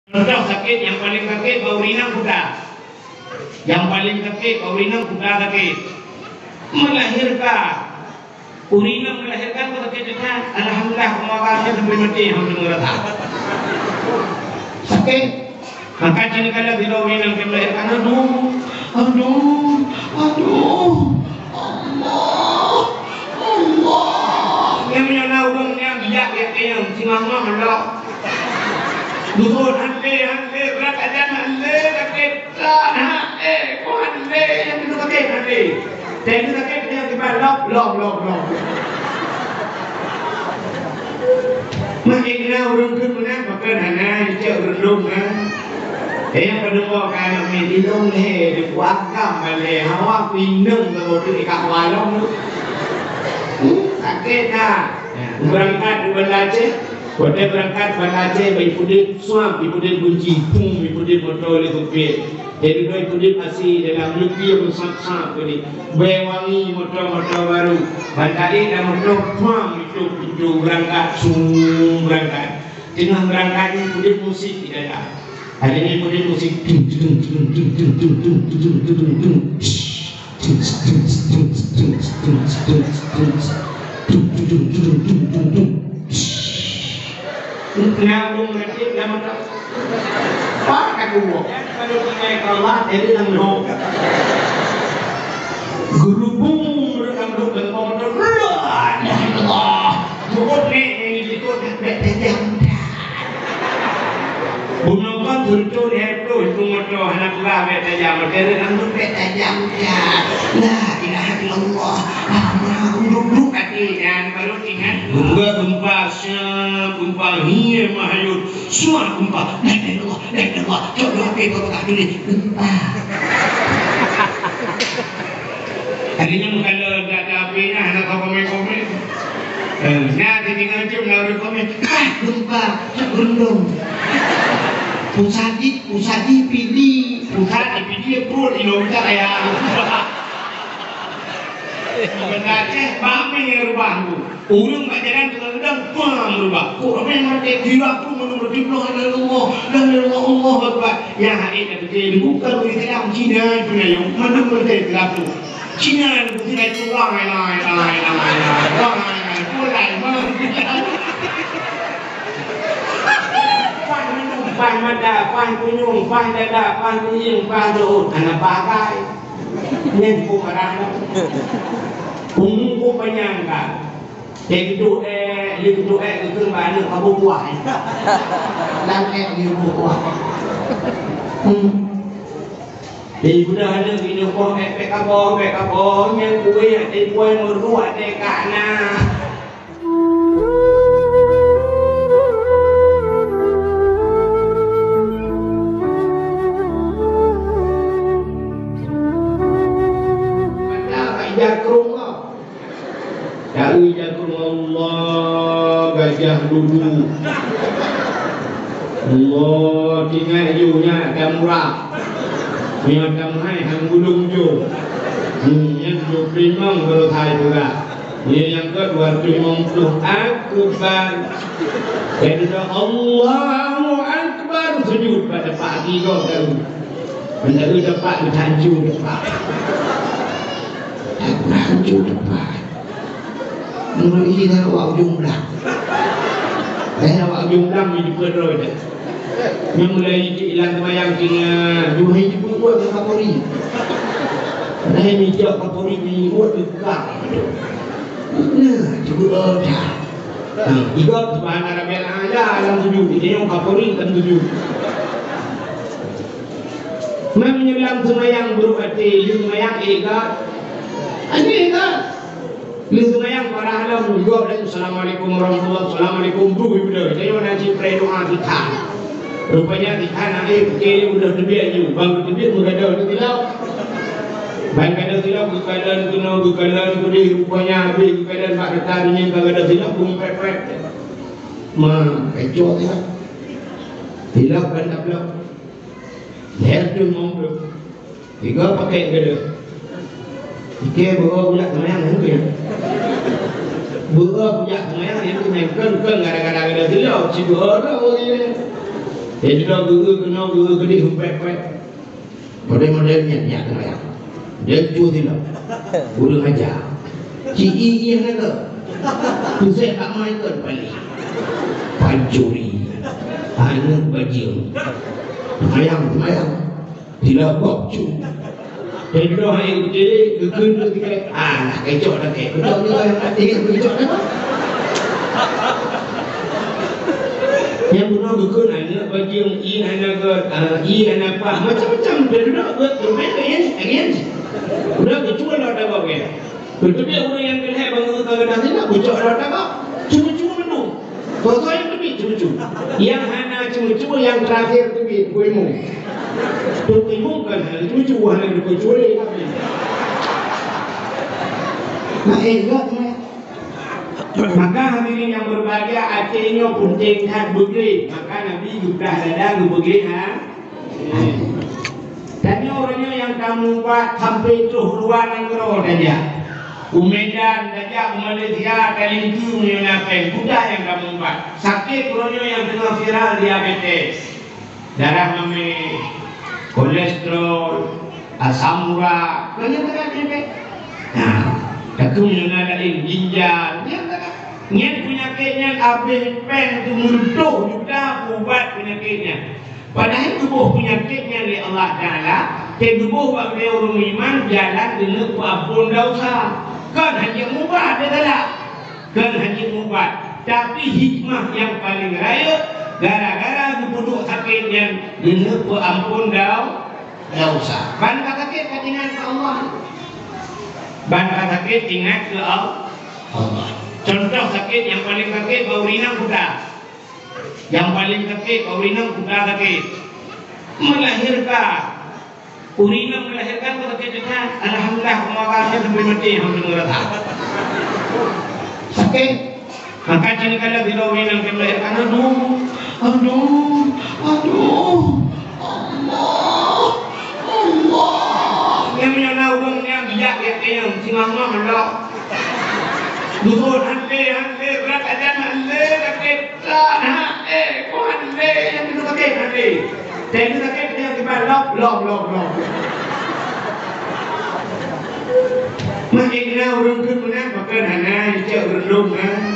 Contoh sakit yang paling sakit baurina kuda. Yang paling sakit baurina kuda sakit. Melahirkan. Urina melahirkan kau sakit dengan alhamdulillah kemakannya sampai mati hampir merata. Sakit. Maka jadi kalau bila urina melahirkan aduh. Allah. Yang menyala udangnya biak yang singamah Allah. Duhur hande berat aja hande sakit kok hande yang itu sakit hande dan itu sakit dia tiba lop makanya orang tu mana makan hana itu orang kan yang kedua kan di dong ni di kuakam balik hawa pinang tu ikat walong sakit dah berangkat belajar. Pada berangkat belajar, ibu dia suam, ibu dia kunci, pung, ibu dia motor itu pet. Jadi dua ibu dia masih dalam luki yang besar ni. Bewangi motor baru. Bandari dan motor pang itu pintu berangkat, berangkat. Tengah berangkat ibu dia musik tidak ada. Hari ini ibu dia musik. Ngabung ngerti dalam tak pakai gua kalau pakai kelas jadi nanggung guru bung nanggung dan komentar Allah bukan ni itu teteh bunga kan turun itu motor anak gua beta jam dari nanggung beta jam lah ilaha illallah duduk hati dan baru ingat gua gempa hiya mahayud semua gempa la ilaha coba apa kau tak dulu gempa harinya kalau tak ada apinya anak kau komen nah tinggal jam lalu komen gempa gunung pusat pilih pun Indonesia ya sebenarnya mami yang rubah tu urung kat jalan kadang-kadang pam rubah kok memang dia gila pun menurut Allah Akbar yang hari ini betul bukan boleh dalam Cina punya yang mana boleh dalam tu Cina itu tidak itu lai pan mata, pan kunyung, pan dada, pan kunyung, pan doon, anak bagai ini bukan umum penyangga itu itu mana kamu buat dan dia buat di sudah ada ini kok PKB yang kue di kue merua dekana Allah gajah dulu Allah tinggal junya damrah yang damai hang gulung ju yang ju primong kalau thai juga yang kedua primong tuh akbar jadi Allahu akbar sujud pada pagi kau tahu mendapat dapat bertanju dapat tanju dapat menurut ini kan awak jumlah awak jumlah ini perlu dah yang mulai hilang semayang kena dua hari buat ke Kapolri nah ini jauh Kapolri ini buat ke belakang nah cuba dah ikut subhanallah rabbil a'la dalam sujud ini yang Kapolri dalam sujud menyelam semayang berarti semayang ikat ini ikat Lihat yang para alam juga dan Assalamualaikum warahmatullahi wabarakatuh. Assalamualaikum dulu ibu. Saya nanti pray doa kita. Rupanya di tanah ini udah lebih aja. Bang lebih mengadau tidak. Bang kadang tidak bukalan kudi rupanya habis bukalan mak tadinya kadang tidak pepet. Kecoh tidak. Tidak kan tak belum. Lihat tu ngomong. Tiga pakai gede. Ike bawa budak semayang itu ya. Bawa budak semayang itu kan gara-gara ada silau. Si bawa dah orang ini. Dia guru kena guru gede humpet-humpet. Model-modelnya nyak kena. Dia cuci tidak. Guru ajar. Ci yang ada. Tu saya tak main kan balik. Pancuri. Anak bajing. Ayam. Tidak bokcu. Jadi doa yang gede, gegun ketika nak kecok dah kek. Betul ni yang nak ingat kecok dah. Yang benar gegun anak bajing, anak apa macam-macam. Jadi doa buat bermain again. Udah kecuali ada apa ke? Betul dia orang yang kelihatan bangun kagak dah kecok ada apa? Cuma-cuma menung. Foto yang lebih cuma-cuma. Yang hana cuma-cuma yang terakhir tu kuimu. Kuimu kan cuma-cuma hana kecuali. Nah enggak. Maka hadirin yang berbahagia akhirnya punting tak begini. Maka Nabi juga sedang begini. Tadi orangnya yang kamu buat sampai itu ruangan roh saja. Medan saja, Malaysia, Kalingku, Menyenapen, mudah yang kamu buat. Sakit orangnya yang tengah viral diabetes, darah mame, kolesterol, asam urat, banyak penyakit. Nah, aku mengenai ginjal, dia penyakitnya habis pen itu mudah juga ubat penyakitnya. Padahal tubuh penyakitnya oleh Allah Ta'ala, tubuh bagi orang iman jalan dengan ampun dosa. Kan hanya mubah dia tak? Kan hanya mubah. Tapi hikmah yang paling raya, gara-gara duduk sakit yang dengan ampun dosa. Ban sakit kan ingat ke Allah. Ban sakit ingat ke Allah. Contoh sakit yang paling sakit bau rinang kuda. Yang paling sakit bau rinang kuda sakit. Melahirkan. Urinam melahirkan sakit juga. Alhamdulillah pemakannya sampai mati alhamdulillah. Sakit. Maka jika kalau bila urinam melahirkan, aduh, Allah. Yang menyana urung yang bijak yang singamah Allah. Duhur hande berat aja hande sakit kok hande yang itu sakit hande. Jadi sakit yang kita lop. Makin kena urung kun mana makan hana cek urung kan.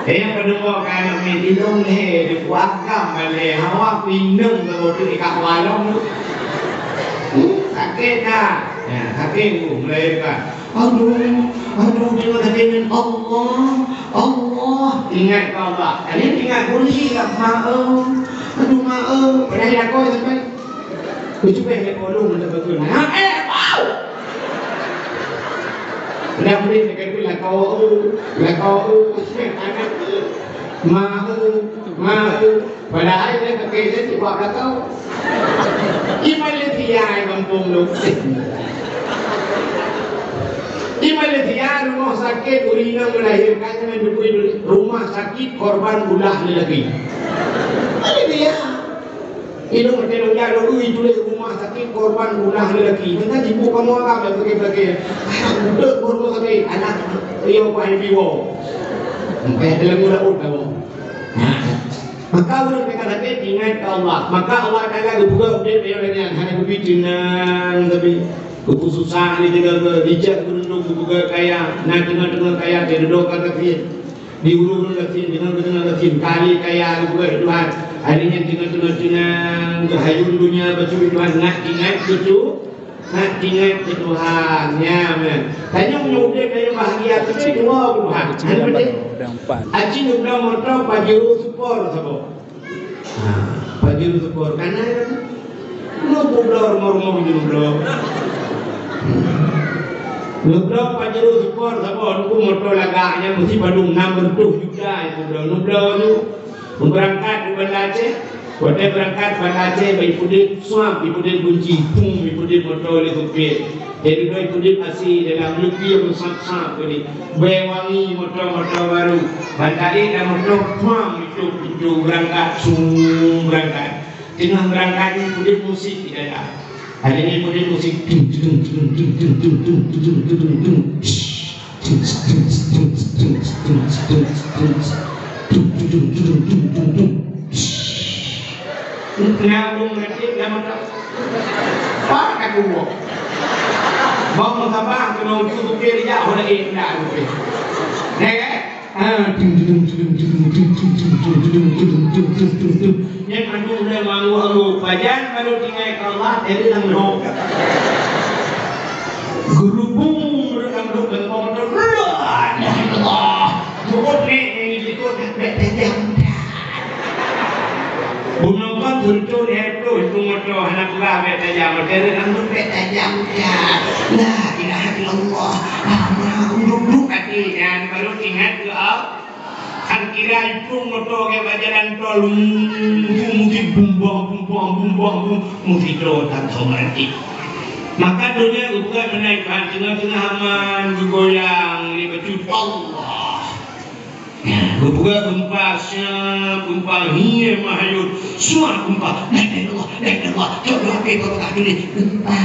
Yang kedua kan medilong ni dikuatkan balik hawa pindung kemudian ikat walong. Sakit dah. Ya, sakit melahirkan. Aduh, dia dengan Allah. Ingat ke Allah. Ini ingat kursi tak maaf. Maaf. Padahal aku sampai. Aku cuba yang kolong macam betul. Wow. Dah boleh dekat tu lakau. Maaf. Padahal dia pakai dia buat lakau. Di Malaysia kampung lu. Di Malaysia rumah sakit urinam melahirkan dengan rumah sakit korban ulah lelaki. Malaysia. Itu macam jauh itu rumah sakit korban ulah lelaki. Kita ibu kamu apa berbagai. Untuk rumah sakit anak dia buat biwo. Sampai dalam mulut kamu. Maka orang mereka sakit ingat ke Allah. Maka Allah Ta'ala buka update yang hanya kebijinan tapi keputusan ini juga bijak berundung juga kaya nak tengah kaya terdoa kafir diurung kafir dengan kafir kali kaya juga Tuhan harinya tengah hayun dunia betul Tuhan nak ingat betul nak ingat Tuhan ya men hanya menyudah kaya bahagia itu dua Tuhan hanya penting aci udah motor pajero support sabo pajero support karena no problem mau Nublo pajero support sabo nunggu motor lagaknya mesti Badung nomor 2 juga itu nublo itu berangkat di Balace Kote berangkat Balace ipudit suam ipudit kunci pung ipudit motor itu pet jadi doi ipudit masih dalam lupi yang besar ini wangi motor baru bandari dan motor pang itu berangkat tengah berangkat ipudit musik tidak ada. Hari ini kemudian musik Ngabung ngerti nama tak. Pak aku. Bawa sabang kena tutup kiri ya orang indah tu. Nek. Yang anu dah mangu pajan baru tinggal Allah dari nang guru bung mereka berdoa Allah jauh ni itu betul bunga kan turun itu motor anak gua betajam dari nang betajam lah ilaha illallah duduk hati dan baru ingat doa kan kira itu motor ke bajaran tol mungkin bumbang mungkin tol tak mengerti. Maka dunia bukan menaikkan tengah-tengah aman digoyang di baju Allah. Bukan gempa hiye mahayut semua gempa. Allah, coba kita tak dulu gempa.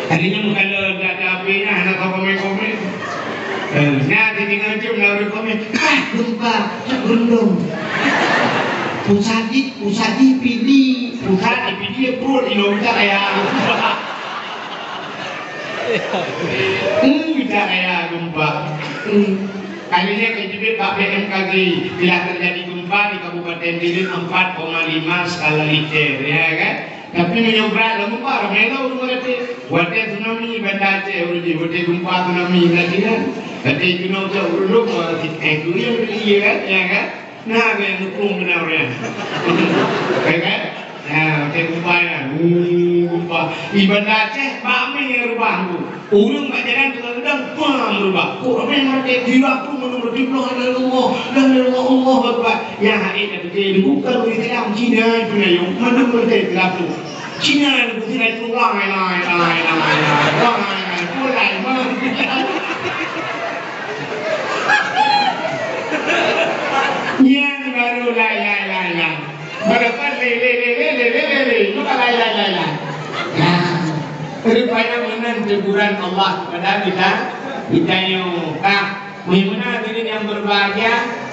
Tadinya kalau tak ada apinya anak komen. Nah, tinggal cium lalu komen. Gempa, gunung. Pusadi pilih perut Indonesia ya. Bicara ya gempa. Kali ini KJB BMKG bila terjadi gempa di Kabupaten Tidin 4,5 skala Richter ya kan. Tapi menyobrak gempa ramai udah mengerti. Wate tsunami Banda Aceh udah wate gempa tsunami lagi kan. Tapi gunung jauh dulu itu yang ya kan. Nah, yang dukung benar ya, kan? Nah, gempa ibadah Aceh, bami rubah tu. Urung kat jalan kadang-kadang pam rubah. Kok ramai mati gila tu menurut Allah Allah Akbar. Yang hari ini betul bukan orang Islam Cina itu yang mana betul Islam tu. Cina itu Cina itu lai. Yang baru lai. Berapa le. Bukan lai. Nah, rupanya menan teguran Allah kepada kita yang muhimuna diri yang berbahagia.